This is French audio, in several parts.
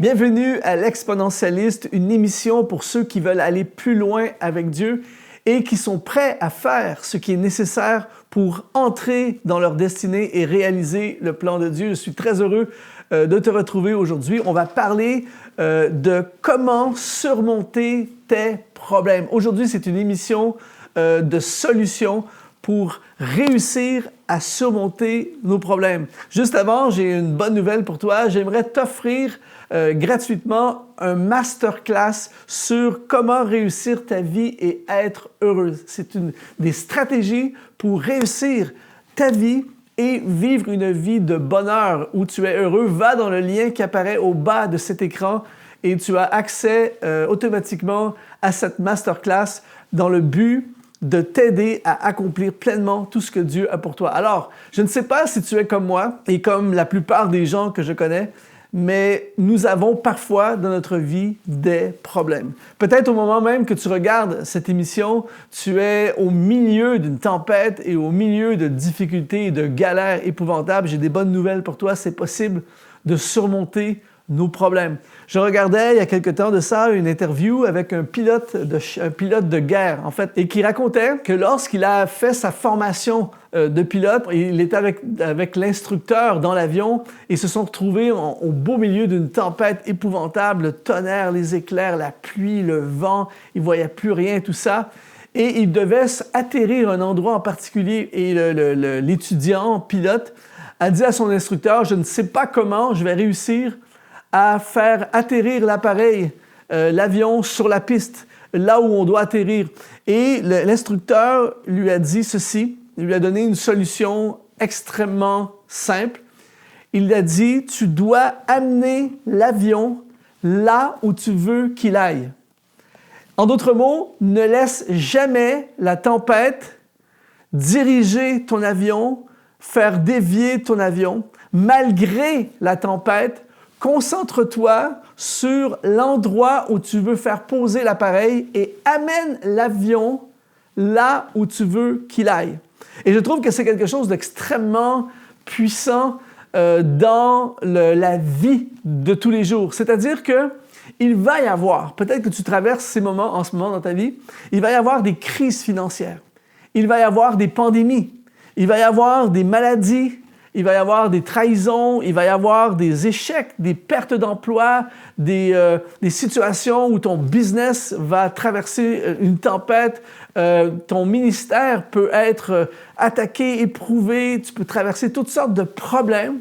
Bienvenue à l'Exponentialiste, une émission pour ceux qui veulent aller plus loin avec Dieu et qui sont prêts à faire ce qui est nécessaire pour entrer dans leur destinée et réaliser le plan de Dieu. Je suis très heureux de te retrouver aujourd'hui. On va parler de comment surmonter tes problèmes. Aujourd'hui, c'est une émission de solutions pour réussir à surmonter nos problèmes. Juste avant, j'ai une bonne nouvelle pour toi. J'aimerais t'offrir gratuitement un masterclass sur comment réussir ta vie et être heureuse. C'est des stratégies pour réussir ta vie et vivre une vie de bonheur où tu es heureux. Va dans le lien qui apparaît au bas de cet écran et tu as accès automatiquement à cette masterclass dans le but de t'aider à accomplir pleinement tout ce que Dieu a pour toi. Alors, je ne sais pas si tu es comme moi et comme la plupart des gens que je connais, mais nous avons parfois dans notre vie des problèmes. Peut-être au moment même que tu regardes cette émission, tu es au milieu d'une tempête et au milieu de difficultés et de galères épouvantables. J'ai des bonnes nouvelles pour toi, c'est possible de surmonter nos problèmes. Je regardais il y a quelque temps de ça une interview avec un pilote de guerre, en fait, et qui racontait que lorsqu'il a fait sa formation de pilote, il était avec l'instructeur dans l'avion et ils se sont retrouvés au beau milieu d'une tempête épouvantable, le tonnerre, les éclairs, la pluie, le vent, ils ne voyaient plus rien, tout ça. Et ils devaient atterrir à un endroit en particulier et l'étudiant pilote a dit à son instructeur « Je ne sais pas comment je vais réussir à faire atterrir l'appareil, l'avion sur la piste, là où on doit atterrir. » Et l'instructeur lui a dit ceci, il lui a donné une solution extrêmement simple. Il lui a dit, tu dois amener l'avion là où tu veux qu'il aille. En d'autres mots, ne laisse jamais la tempête diriger ton avion, faire dévier ton avion. Malgré la tempête, concentre-toi sur l'endroit où tu veux faire poser l'appareil et amène l'avion là où tu veux qu'il aille. Et je trouve que c'est quelque chose d'extrêmement puissant dans la vie de tous les jours. C'est-à-dire qu'il va y avoir, peut-être que tu traverses ces moments en ce moment dans ta vie, il va y avoir des crises financières, il va y avoir des pandémies, il va y avoir des maladies, il va y avoir des trahisons, il va y avoir des échecs, des pertes d'emploi, des situations où ton business va traverser une tempête, ton ministère peut être attaqué, éprouvé, tu peux traverser toutes sortes de problèmes.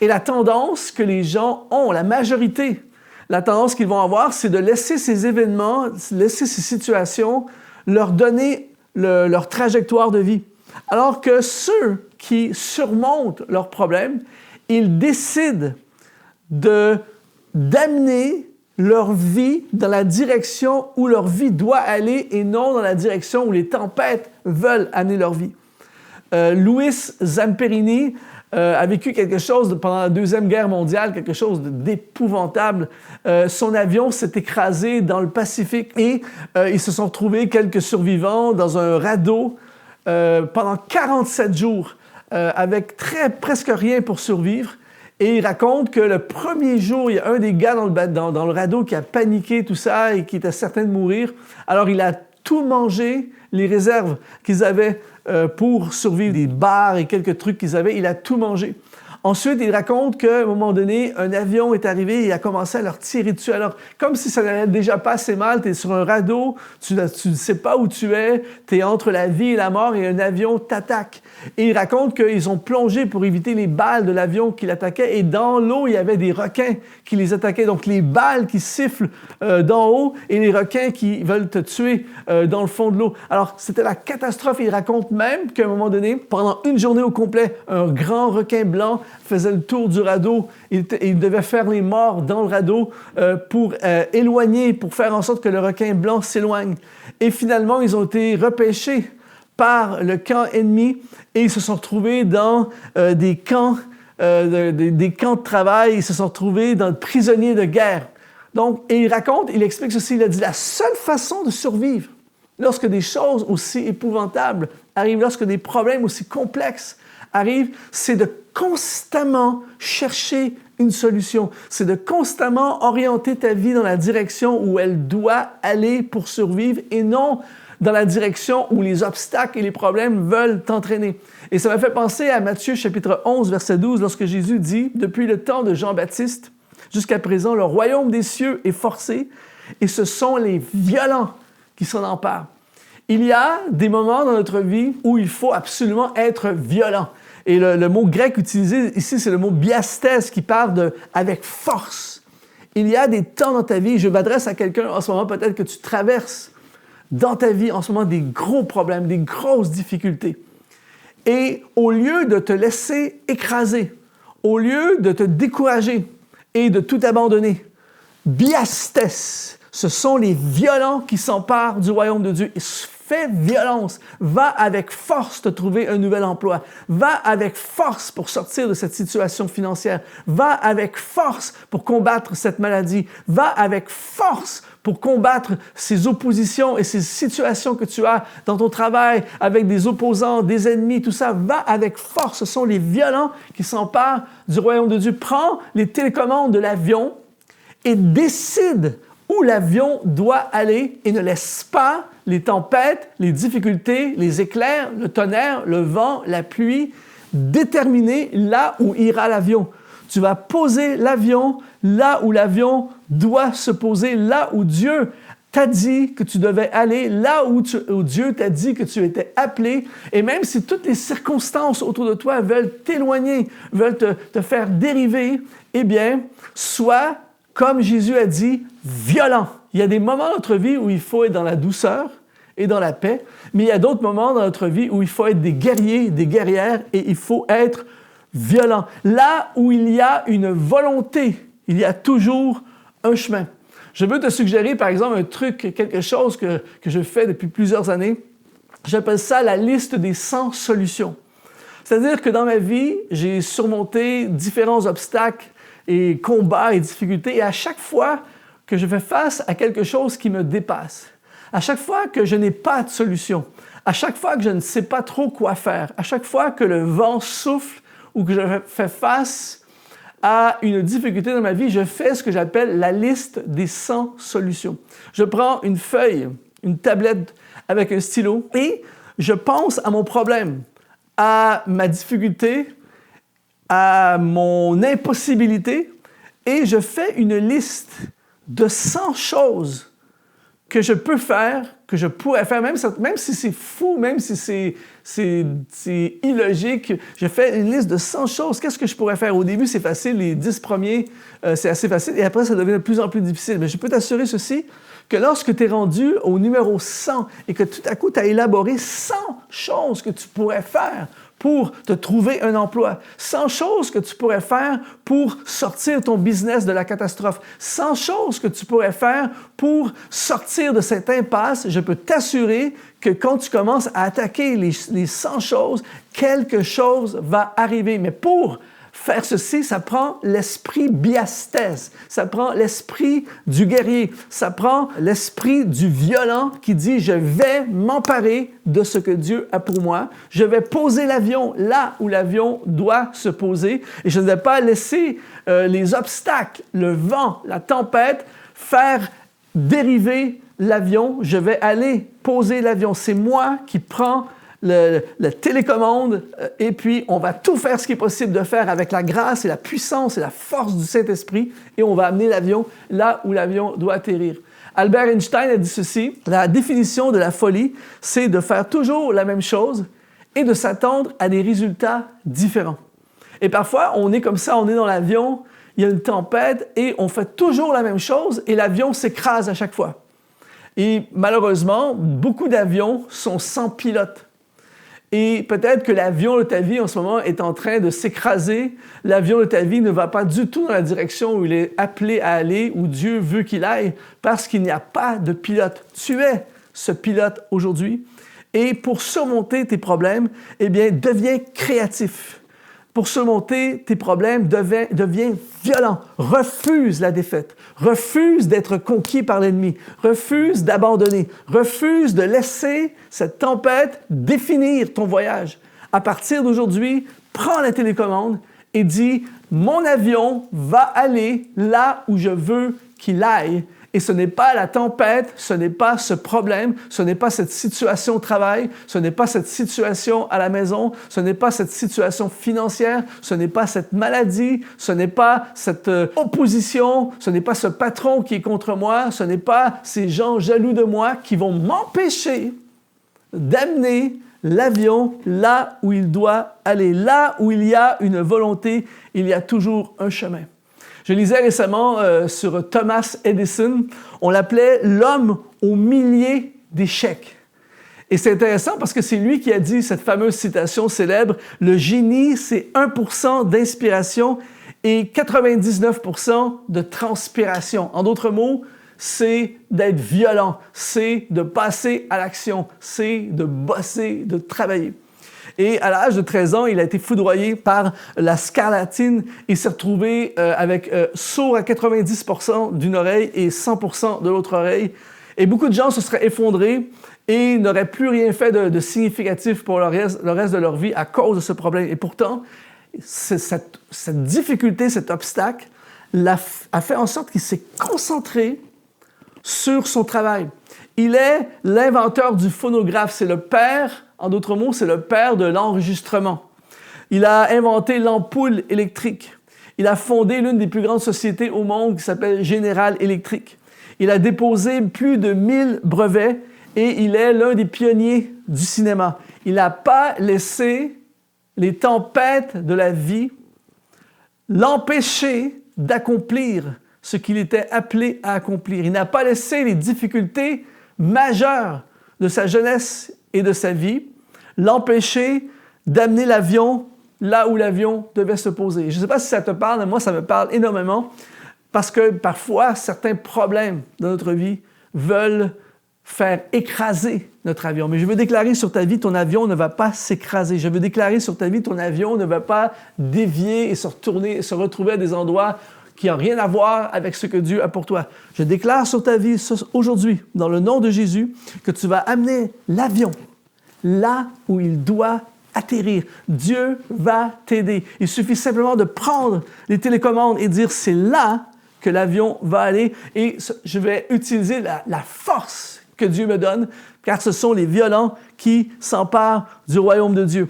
Et la tendance que les gens ont, la majorité, la tendance qu'ils vont avoir, c'est de laisser ces événements, laisser ces situations leur donner leur trajectoire de vie. Alors que ceux qui surmontent leurs problèmes, ils décident d'amener leur vie dans la direction où leur vie doit aller et non dans la direction où les tempêtes veulent amener leur vie. Louis Zamperini a vécu quelque chose pendant la Deuxième Guerre mondiale, quelque chose d'épouvantable. Son avion s'est écrasé dans le Pacifique et ils se sont retrouvés quelques survivants dans un radeau pendant 47 jours avec presque rien pour survivre. Et il raconte que le premier jour, il y a un des gars dans le radeau qui a paniqué, tout ça, et qui était certain de mourir. Alors, il a tout mangé, les réserves qu'ils avaient pour survivre, des bars et quelques trucs qu'ils avaient, il a tout mangé. Ensuite, il raconte qu'à un moment donné, un avion est arrivé et il a commencé à leur tirer dessus. Alors, comme si ça n'allait déjà pas assez mal, tu es sur un radeau, tu ne sais pas où tu es, tu es entre la vie et la mort et un avion t'attaque. Et il raconte qu'ils ont plongé pour éviter les balles de l'avion qui l'attaquait et dans l'eau, il y avait des requins qui les attaquaient. Donc, les balles qui sifflent d'en haut et les requins qui veulent te tuer dans le fond de l'eau. Alors, c'était la catastrophe. Il raconte même qu'à un moment donné, pendant une journée au complet, un grand requin blanc faisait le tour du radeau. Il devait faire les morts dans le radeau pour éloigner, pour faire en sorte que le requin blanc s'éloigne. Et finalement, ils ont été repêchés par le camp ennemi et ils se sont retrouvés dans des camps de travail. Ils se sont retrouvés dans prisonniers de guerre. Donc, et il explique ceci, il a dit, la seule façon de survivre lorsque des choses aussi épouvantables arrivent, lorsque des problèmes aussi complexes arrivent, c'est de constamment chercher une solution. C'est de constamment orienter ta vie dans la direction où elle doit aller pour survivre et non dans la direction où les obstacles et les problèmes veulent t'entraîner. Et ça m'a fait penser à Matthieu chapitre 11, verset 12, lorsque Jésus dit « Depuis le temps de Jean-Baptiste jusqu'à présent, le royaume des cieux est forcé et ce sont les violents qui s'en emparent. » Il y a des moments dans notre vie où il faut absolument être violent. Et le mot grec utilisé ici, c'est le mot biastes qui parle de « avec force ». Il y a des temps dans ta vie, je m'adresse à quelqu'un en ce moment, peut-être que tu traverses dans ta vie en ce moment des gros problèmes, des grosses difficultés. Et au lieu de te laisser écraser, au lieu de te décourager et de tout abandonner, biastes, ce sont les violents qui s'emparent du royaume de Dieu. Fais violence, va avec force te trouver un nouvel emploi, va avec force pour sortir de cette situation financière, va avec force pour combattre cette maladie, va avec force pour combattre ces oppositions et ces situations que tu as dans ton travail avec des opposants, des ennemis, tout ça, va avec force. Ce sont les violents qui s'emparent du royaume de Dieu. Prends les télécommandes de l'avion et décide où l'avion doit aller et ne laisse pas les tempêtes, les difficultés, les éclairs, le tonnerre, le vent, la pluie déterminer là où ira l'avion. Tu vas poser l'avion là où l'avion doit se poser, là où Dieu t'a dit que tu devais aller, là où Dieu t'a dit que tu étais appelé. Et même si toutes les circonstances autour de toi veulent t'éloigner, veulent te faire dériver, eh bien, sois, comme Jésus a dit, violent. Il y a des moments dans notre vie où il faut être dans la douceur et dans la paix, mais il y a d'autres moments dans notre vie où il faut être des guerriers, des guerrières, et il faut être violent. Là où il y a une volonté, il y a toujours un chemin. Je veux te suggérer, par exemple, un truc, quelque chose que je fais depuis plusieurs années. J'appelle ça la liste des 100 solutions. C'est-à-dire que dans ma vie, j'ai surmonté différents obstacles et combats et difficultés, et à chaque fois que je fais face à quelque chose qui me dépasse, à chaque fois que je n'ai pas de solution, à chaque fois que je ne sais pas trop quoi faire, à chaque fois que le vent souffle ou que je fais face à une difficulté dans ma vie, je fais ce que j'appelle la liste des 100 solutions. Je prends une feuille, une tablette avec un stylo et je pense à mon problème, à ma difficulté, à mon impossibilité et je fais une liste de 100 choses que je peux faire, que je pourrais faire, même si c'est fou, même si c'est illogique. Je fais une liste de 100 choses. Qu'est-ce que je pourrais faire? Au début, c'est facile. Les 10 premiers, c'est assez facile. Et après, ça devient de plus en plus difficile. Mais je peux t'assurer ceci, que lorsque tu es rendu au numéro 100 et que tout à coup, tu as élaboré 100 choses que tu pourrais faire pour te trouver un emploi, 100 choses que tu pourrais faire pour sortir ton business de la catastrophe, 100 choses que tu pourrais faire pour sortir de cette impasse, je peux t'assurer que quand tu commences à attaquer les 100 choses, quelque chose va arriver. Mais pour faire ceci, ça prend l'esprit biastes, ça prend l'esprit du guerrier, ça prend l'esprit du violent qui dit « je vais m'emparer de ce que Dieu a pour moi, je vais poser l'avion là où l'avion doit se poser et je ne vais pas laisser les obstacles, le vent, la tempête faire dériver l'avion, je vais aller poser l'avion. C'est moi qui prends la télécommande et puis on va tout faire ce qui est possible de faire avec la grâce et la puissance et la force du Saint-Esprit et on va amener l'avion là où l'avion doit atterrir. Albert Einstein a dit ceci, la définition de la folie, c'est de faire toujours la même chose et de s'attendre à des résultats différents. Et parfois, on est comme ça, on est dans l'avion, il y a une tempête et on fait toujours la même chose et l'avion s'écrase à chaque fois. Et malheureusement, beaucoup d'avions sont sans pilote. Et peut-être que l'avion de ta vie en ce moment est en train de s'écraser. L'avion de ta vie ne va pas du tout dans la direction où il est appelé à aller, où Dieu veut qu'il aille, parce qu'il n'y a pas de pilote. Tu es ce pilote aujourd'hui. Et pour surmonter tes problèmes, eh bien, deviens créatif. Pour surmonter tes problèmes, deviens violent. Refuse la défaite. Refuse d'être conquis par l'ennemi. Refuse d'abandonner. Refuse de laisser cette tempête définir ton voyage. À partir d'aujourd'hui, prends la télécommande et dis mon avion va aller là où je veux qu'il aille. Et ce n'est pas la tempête, ce n'est pas ce problème, ce n'est pas cette situation au travail, ce n'est pas cette situation à la maison, ce n'est pas cette situation financière, ce n'est pas cette maladie, ce n'est pas cette opposition, ce n'est pas ce patron qui est contre moi, ce n'est pas ces gens jaloux de moi qui vont m'empêcher d'amener l'avion là où il doit aller. Là où il y a une volonté, il y a toujours un chemin. Je lisais récemment sur Thomas Edison, on l'appelait l'homme aux milliers d'échecs. Et c'est intéressant parce que c'est lui qui a dit cette fameuse citation célèbre, « Le génie, c'est 1% d'inspiration et 99% de transpiration ». En d'autres mots, c'est d'être violent, c'est de passer à l'action, c'est de bosser, de travailler. Et à l'âge de 13 ans, il a été foudroyé par la scarlatine et s'est retrouvé avec sourd à 90% d'une oreille et 100% de l'autre oreille. Et beaucoup de gens se seraient effondrés et n'auraient plus rien fait de significatif pour le reste de leur vie à cause de ce problème. Et pourtant, cette difficulté, cet obstacle, a fait en sorte qu'il s'est concentré sur son travail. Il est l'inventeur du phonographe, c'est le père, en d'autres mots, c'est le père de l'enregistrement. Il a inventé l'ampoule électrique. Il a fondé l'une des plus grandes sociétés au monde qui s'appelle General Electric. Il a déposé plus de 1000 brevets et il est l'un des pionniers du cinéma. Il n'a pas laissé les tempêtes de la vie l'empêcher d'accomplir ce qu'il était appelé à accomplir. Il n'a pas laissé les difficultés majeures de sa jeunesse et de sa vie l'empêcher d'amener l'avion là où l'avion devait se poser. Je ne sais pas si ça te parle, mais moi, ça me parle énormément parce que parfois, certains problèmes de notre vie veulent faire écraser notre avion. Mais je veux déclarer sur ta vie, ton avion ne va pas s'écraser. Je veux déclarer sur ta vie, ton avion ne va pas dévier et se retrouver à des endroits qui n'ont rien à voir avec ce que Dieu a pour toi. Je déclare sur ta vie aujourd'hui, dans le nom de Jésus, que tu vas amener l'avion là où il doit atterrir. Dieu va t'aider. Il suffit simplement de prendre les télécommandes et dire c'est là que l'avion va aller et je vais utiliser la force que Dieu me donne car ce sont les violents qui s'emparent du royaume de Dieu.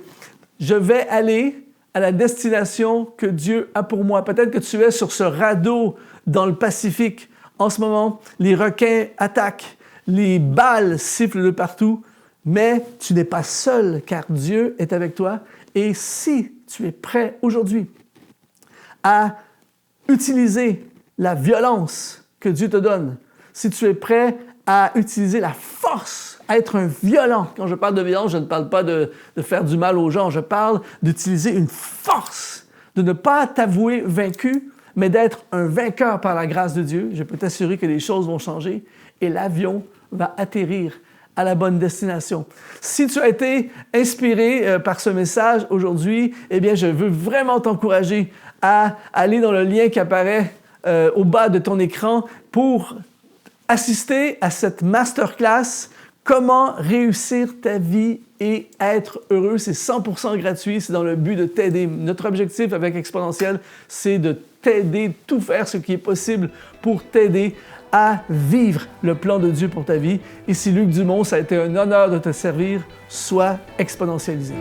Je vais aller à la destination que Dieu a pour moi. Peut-être que tu es sur ce radeau dans le Pacifique. En ce moment, les requins attaquent, les balles sifflent de partout, mais tu n'es pas seul car Dieu est avec toi. Et si tu es prêt aujourd'hui à utiliser la violence que Dieu te donne, si tu es prêt à utiliser la force, à être un violent. Quand je parle de violence, je ne parle pas de faire du mal aux gens, je parle d'utiliser une force, de ne pas t'avouer vaincu, mais d'être un vainqueur par la grâce de Dieu. Je peux t'assurer que les choses vont changer et l'avion va atterrir à la bonne destination. Si tu as été inspiré par ce message aujourd'hui, eh bien, je veux vraiment t'encourager à aller dans le lien qui apparaît au bas de ton écran pour assister à cette masterclass « Comment réussir ta vie et être heureux ». C'est 100% gratuit, c'est dans le but de t'aider. Notre objectif avec Exponentiel, c'est de t'aider, tout faire ce qui est possible pour t'aider à vivre le plan de Dieu pour ta vie. Ici Luc Dumont, ça a été un honneur de te servir. Sois exponentialisé.